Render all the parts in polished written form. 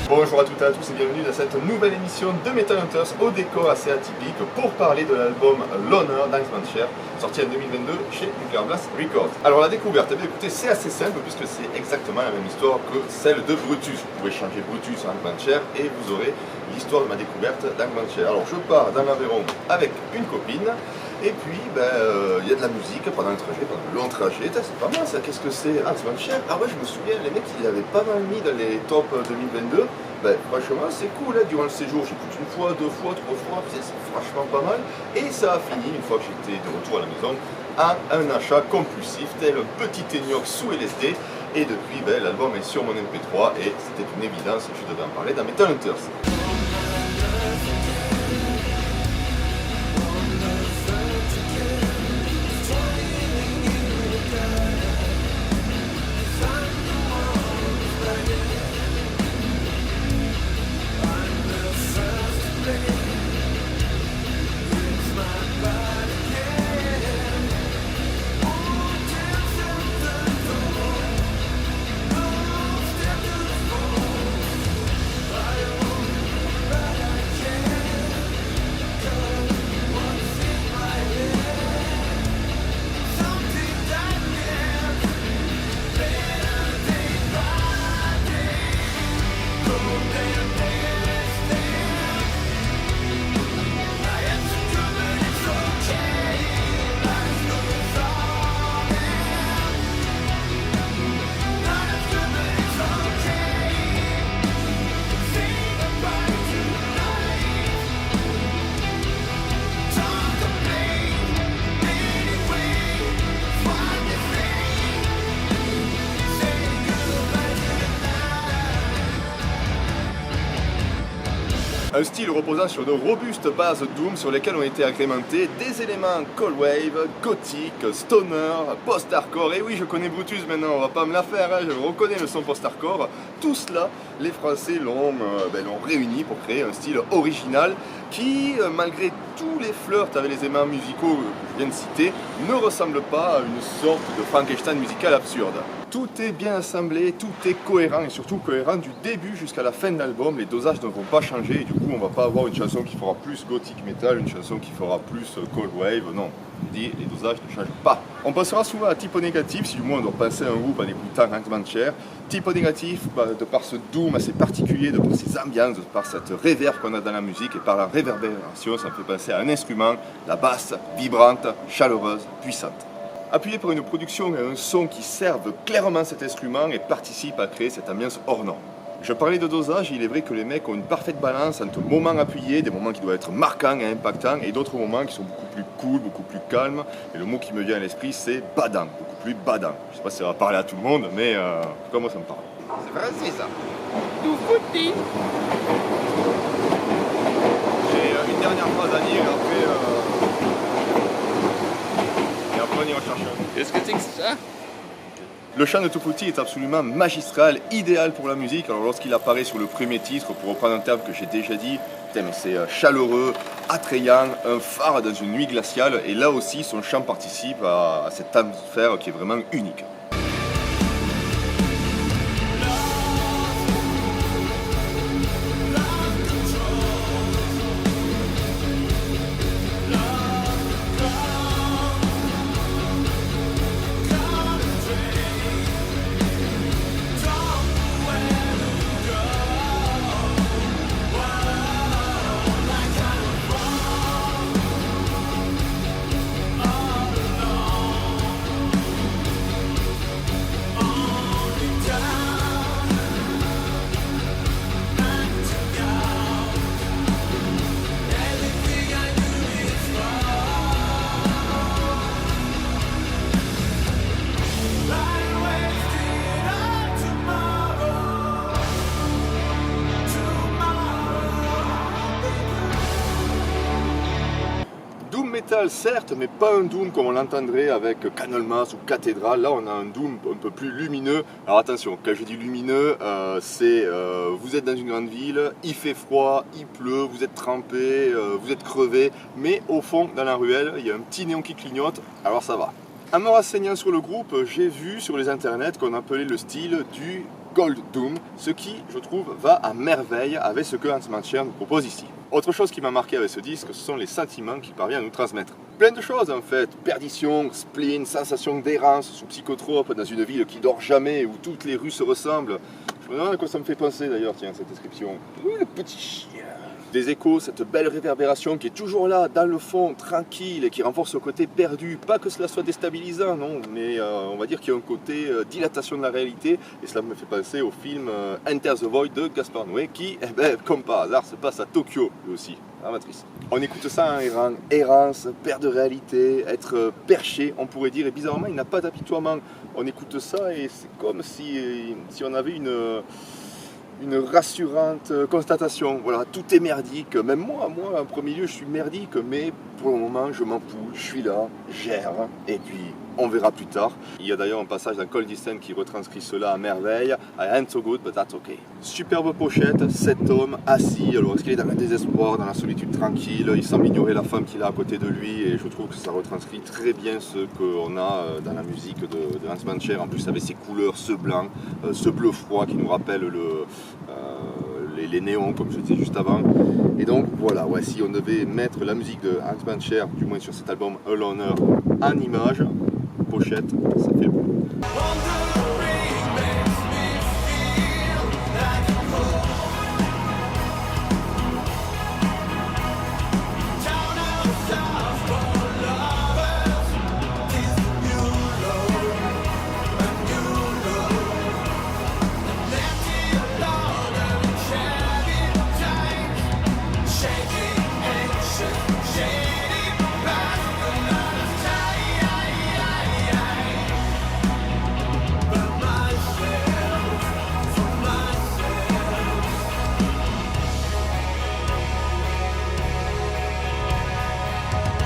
Bonjour à toutes et à tous et bienvenue dans cette nouvelle émission de Metal Hunters au décor assez atypique pour parler de l'album Loner d'Angstmanshare sorti en 2022 chez Nuclear Blast Records. Alors la découverte, écoutez, c'est assez simple puisque c'est exactement la même histoire que celle de Brutus. Vous pouvez changer Brutus en Angstmanshare et vous aurez l'histoire de ma découverte d'Angstmanshare. Alors je pars dans l'Aveyron avec une copine. Et puis, il y a de la musique pendant le trajet, pendant le long trajet. C'est pas mal ça, qu'est-ce que c'est? Ah, c'est pas cher. Ah ouais, je me souviens, les mecs, ils l'avaient pas mal mis dans les tops 2022. Franchement, c'est cool, hein. Durant le séjour, j'écoute une fois, deux fois, trois fois, c'est franchement pas mal. Et ça a fini, une fois que j'étais de retour à la maison, à un achat compulsif, tel un petit Enoch sous LSD. Et depuis, l'album est sur mon MP3 et c'était une évidence, je devais en parler dans Metal Hunters. Un style reposant sur de robustes bases Doom sur lesquelles ont été agrémentés des éléments Cold Wave, Gothic, Stoner, Post-Hardcore. Et oui, je connais Brutus maintenant, on va pas me la faire, hein, je reconnais le son Post-Hardcore. Tout cela, les Français l'ont réuni pour créer un style original qui, malgré tous les flirts avec les éléments musicaux que je viens de citer, ne ressemble pas à une sorte de Frankenstein musical absurde. Tout est bien assemblé, tout est cohérent et surtout cohérent du début jusqu'à la fin de l'album. Les dosages ne vont pas changer et du coup on va pas avoir une chanson qui fera plus gothic metal, une chanson qui fera plus cold wave, non. Les dosages ne changent pas. On passera souvent à Type O Négatif, si du moins on doit penser à un groupe en écoutant Angstmanshare. Type O Négatif, de par ce doom assez particulier, de par ses ambiances, de par cette réverb qu'on a dans la musique et par la réverbération, ça me fait penser à un instrument, la basse, vibrante, chaleureuse, puissante. Appuyé par une production et un son qui servent clairement cet instrument et participent à créer cette ambiance hors norme. Je parlais de dosage, il est vrai que les mecs ont une parfaite balance entre moments appuyés, des moments qui doivent être marquants et impactants, et d'autres moments qui sont beaucoup plus cool, beaucoup plus calmes. Et le mot qui me vient à l'esprit, c'est badant, beaucoup plus badant. Je sais pas si ça va parler à tout le monde, mais en tout cas moi ça me parle. C'est français ça. Tout foutu. J'ai une dernière phrase à dire, et après on ira chercher un. Qu'est-ce que c'est que ça? Le chant de Tuputi est absolument magistral, idéal pour la musique. Alors lorsqu'il apparaît sur le premier titre, pour reprendre un terme que j'ai déjà dit, c'est chaleureux, attrayant, un phare dans une nuit glaciale. Et là aussi, son chant participe à cette atmosphère qui est vraiment unique. Metal certes, mais pas un doom comme on l'entendrait avec Candlemas ou Cathedral. Là on a un doom un peu plus lumineux. Alors attention, quand je dis lumineux, vous êtes dans une grande ville, il fait froid, il pleut, vous êtes trempé, vous êtes crevé, mais au fond dans la ruelle il y a un petit néon qui clignote, alors ça va. En me renseignant sur le groupe, j'ai vu sur les internets qu'on appelait le style du Gold Doom, ce qui, je trouve, va à merveille avec ce que Hans Mancher nous propose ici. Autre chose qui m'a marqué avec ce disque, ce sont les sentiments qu'il parvient à nous transmettre. Plein de choses en fait, perdition, spleen, sensation d'errance sous psychotrope dans une ville qui dort jamais, où toutes les rues se ressemblent. Je me demande à quoi ça me fait penser d'ailleurs, tiens, cette description. Oui, le petit chien. Des échos, cette belle réverbération qui est toujours là, dans le fond, tranquille, et qui renforce le côté perdu. Pas que cela soit déstabilisant, non, mais on va dire qu'il y a un côté dilatation de la réalité, et cela me fait penser au film Enter the Void de Gaspar Noé, qui, comme par hasard, se passe à Tokyo, lui aussi, la matrice. On écoute ça en errant, errance, perte de réalité, être perché, on pourrait dire, et bizarrement, il n'a pas d'apitoiement. On écoute ça, et c'est comme si on avait une rassurante constatation. Voilà, tout est merdique. Même moi, en premier lieu, je suis merdique, mais pour le moment, je m'en fous. Je suis là, gère, et puis on verra plus tard. Il y a d'ailleurs un passage dans Cold Descent qui retranscrit cela à merveille. I ain't so good, but that's okay. Superbe pochette, cet homme assis. Alors, est-ce qu'il est dans le désespoir, dans la solitude tranquille? Il semble ignorer la femme qu'il a à côté de lui, et je trouve que ça retranscrit très bien ce qu'on a dans la musique de Hans Mancher. En plus, avec ses couleurs, ce blanc, ce bleu froid qui nous rappelle les néons, comme je disais juste avant. Et donc voilà, ouais, si on devait mettre la musique de Hans Mancher, du moins sur cet album A Loner, en image, pochette, ça fait beau.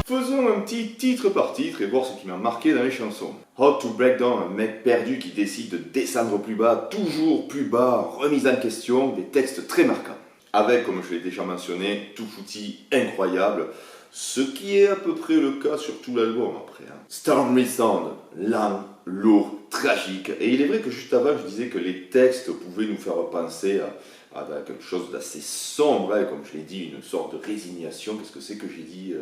Faisons un petit titre par titre et voir ce qui m'a marqué dans les chansons. How to Break Down, un mec perdu qui décide de descendre plus bas, toujours plus bas, remise en question, des textes très marquants. Avec, comme je l'ai déjà mentionné, tout foutu incroyable, ce qui est à peu près le cas sur tout l'album après. Stormy Sound, lent, lourd, tragique. Et il est vrai que juste avant, je disais que les textes pouvaient nous faire penser à quelque chose d'assez sombre, hein, comme je l'ai dit, une sorte de résignation. Qu'est-ce que c'est que j'ai dit?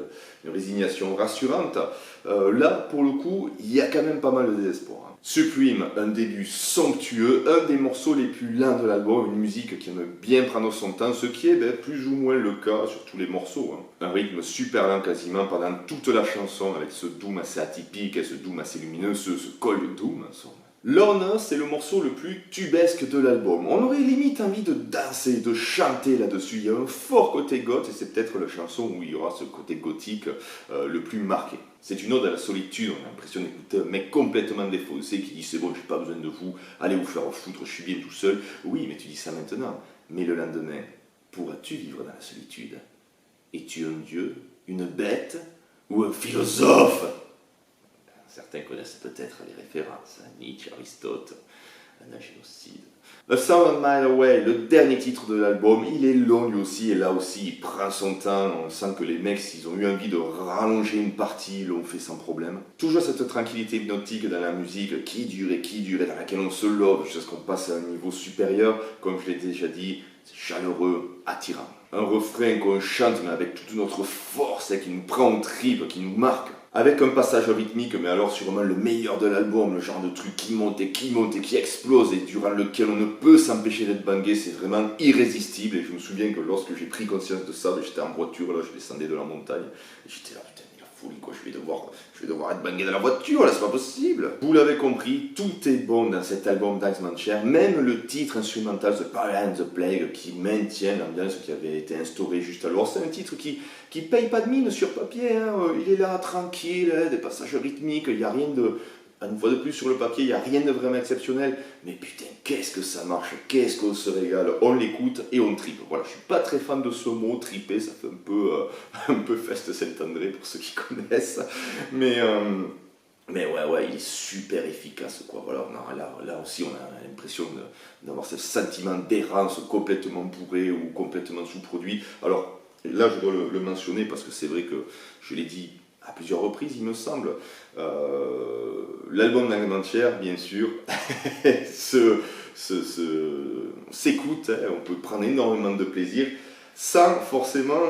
Une résignation rassurante. Là, pour le coup, il y a quand même pas mal de désespoir. Supreme, un début somptueux, un des morceaux les plus lents de l'album, une musique qui aime bien prendre son temps, ce qui est plus ou moins le cas sur tous les morceaux. Un rythme super lent quasiment pendant toute la chanson, avec ce doom assez atypique, ce doom assez lumineux, ce cold doom. Lorna, c'est le morceau le plus tubesque de l'album. On aurait limite envie de danser, de chanter là-dessus. Il y a un fort côté goth et c'est peut-être la chanson où il y aura ce côté gothique le plus marqué. C'est une ode à la solitude, on a l'impression d'écouter un mec complètement défaussé qui dit c'est bon, j'ai pas besoin de vous, allez vous faire foutre, je suis bien tout seul. Oui, mais tu dis ça maintenant. Mais le lendemain, pourras-tu vivre dans la solitude? Es-tu un dieu, une bête ou un philosophe? Certains connaissent peut-être les références, Nietzsche, Aristote, un génocide. A Thousand Miles Away, le dernier titre de l'album, il est long lui aussi, et là aussi il prend son temps, on sent que les mecs, s'ils ont eu envie de rallonger une partie, ils l'ont fait sans problème. Toujours cette tranquillité hypnotique dans la musique qui dure, et dans laquelle on se love jusqu'à ce qu'on passe à un niveau supérieur, comme je l'ai déjà dit, c'est chaleureux, attirant. Un refrain qu'on chante mais avec toute notre force, qui nous prend aux tripes, qui nous marque. Avec un passage rythmique, mais alors sûrement le meilleur de l'album, le genre de truc qui monte et qui explose et durant lequel on ne peut s'empêcher d'être bangé, c'est vraiment irrésistible. Et je me souviens que lorsque j'ai pris conscience de ça, j'étais en voiture, là, je descendais de la montagne, et j'étais là, putain, mais la folie quoi, je vais devoir être bangé dans la voiture, là, c'est pas possible. Vous l'avez compris, tout est bon dans cet album d'Hans Mancher, même le titre instrumental The Power and the Plague qui maintient l'ambiance qui avait été instaurée juste alors. C'est un titre qui paye pas de mine sur papier, hein. Il est là tranquille, hein, des passages rythmiques, il n'y a rien de... Une fois de plus sur le papier, il n'y a rien de vraiment exceptionnel, mais putain, qu'est-ce que ça marche, qu'est-ce qu'on se régale, on l'écoute et on tripe. Voilà, je suis pas très fan de ce mot, triper, ça fait un peu Feste Saint-André pour ceux qui connaissent, mais ouais, il est super efficace, quoi. Voilà, là aussi, on a l'impression d'avoir ce sentiment d'errance complètement bourré ou complètement sous-produit. Alors, là, je dois le mentionner parce que c'est vrai que, je l'ai dit, à plusieurs reprises, il me semble. L'album d'Armentières, bien sûr, s'écoute, hein, on peut prendre énormément de plaisir sans forcément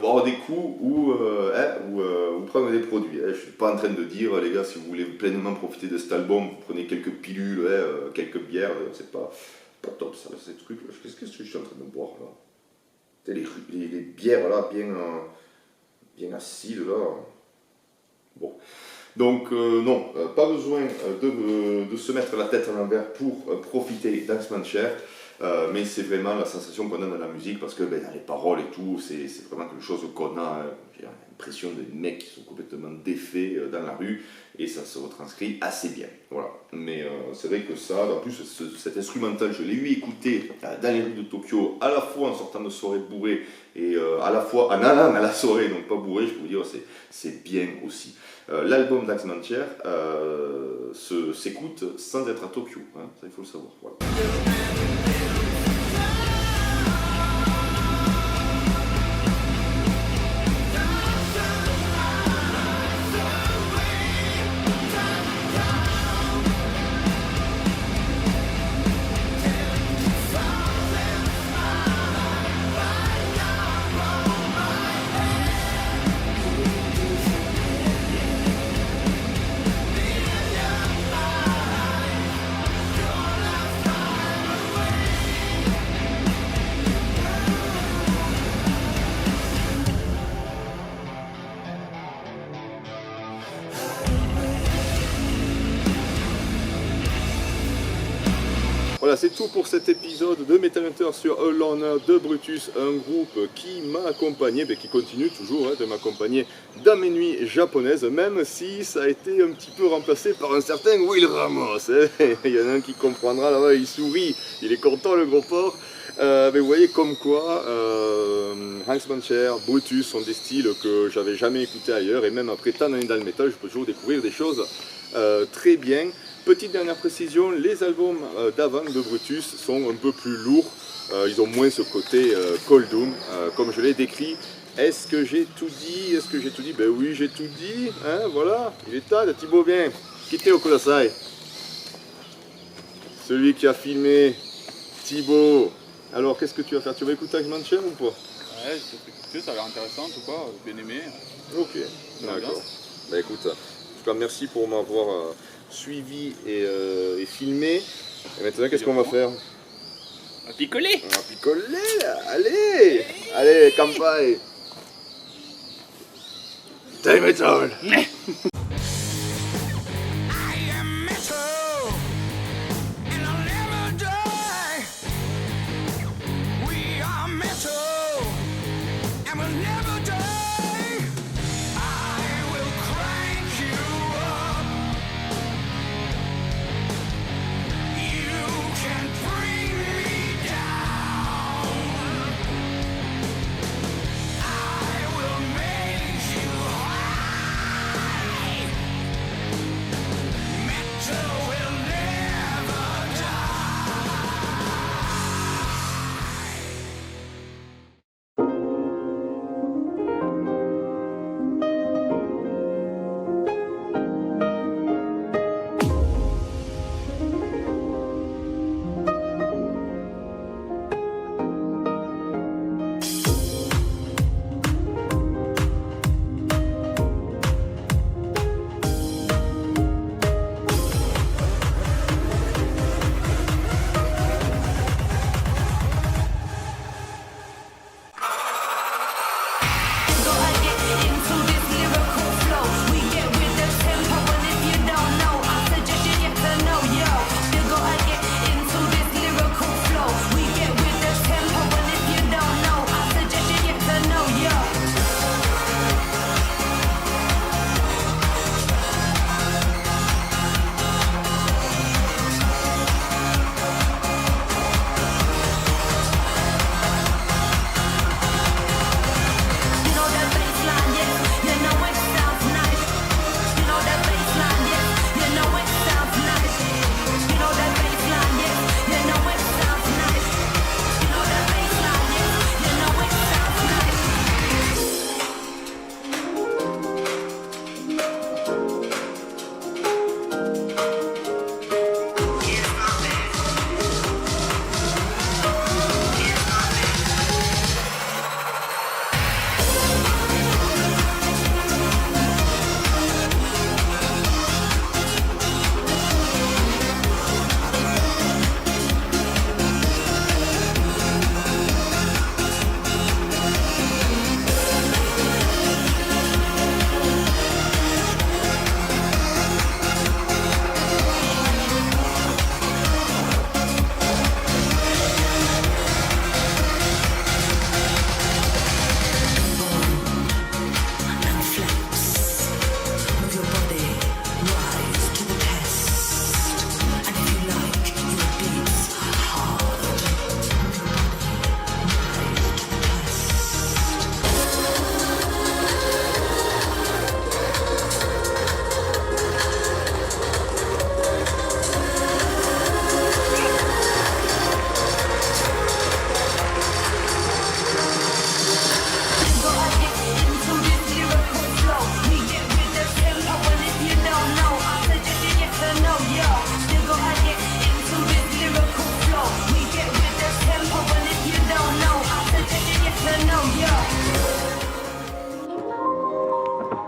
boire des coups ou prendre des produits. Hein. Je ne suis pas en train de dire, les gars, si vous voulez pleinement profiter de cet album, vous prenez quelques pilules, quelques bières, c'est pas top ça, ces trucs. Qu'est-ce que je suis en train de boire là? Les bières là, bien acides là. Bon. Donc non, pas besoin de se mettre la tête à l'envers pour profiter d'Axmancher, mais c'est vraiment la sensation qu'on a dans la musique, parce que dans les paroles et tout, c'est vraiment quelque chose qu'on a, j'ai l'impression des mecs qui sont complètement défaits dans la rue, et ça se retranscrit assez bien. Voilà. Mais c'est vrai que ça, en plus cet instrumental, je l'ai eu écouté dans les rues de Tokyo, à la fois en sortant de soirée bourré, et à la fois en allant à la soirée, donc pas bourré, je peux vous dire, c'est bien aussi. L'album d'Axmancher s'écoute sans être à Tokyo, hein, ça il faut le savoir. Voilà. Voilà, c'est tout pour cet épisode de Metal Hunter sur Alone de Brutus, un groupe qui m'a accompagné, qui continue toujours de m'accompagner dans mes nuits japonaises, même si ça a été un petit peu remplacé par un certain Will Ramos. Il y en a un qui comprendra, là-bas, il sourit, il est content le gros porc. Mais vous voyez comme quoi Axmancher, Brutus sont des styles que j'avais jamais écoutés ailleurs, et même après tant d'années dans le métal, je peux toujours découvrir des choses très bien. Petite dernière précision, les albums d'avant de Brutus sont un peu plus lourds, ils ont moins ce côté Cold Doom, comme je l'ai décrit. Est-ce que j'ai tout dit? Ben oui, j'ai tout dit, hein, voilà, il est temps, Thibaut, viens, quittez au Kudasai. Celui qui a filmé Thibaut. Alors, qu'est-ce que tu vas faire? Tu vas écouter Axmancher ou pas? Ouais, je peux écouter, ça a l'air intéressant, en tout cas, bien aimé. Ok, d'accord. Bah écoute, en tout cas, merci pour m'avoir suivi et filmé. Et maintenant, qu'est-ce qu'on va faire? On va picoler! On va picoler, là. Allez! Allez, Kampai! Time Metal!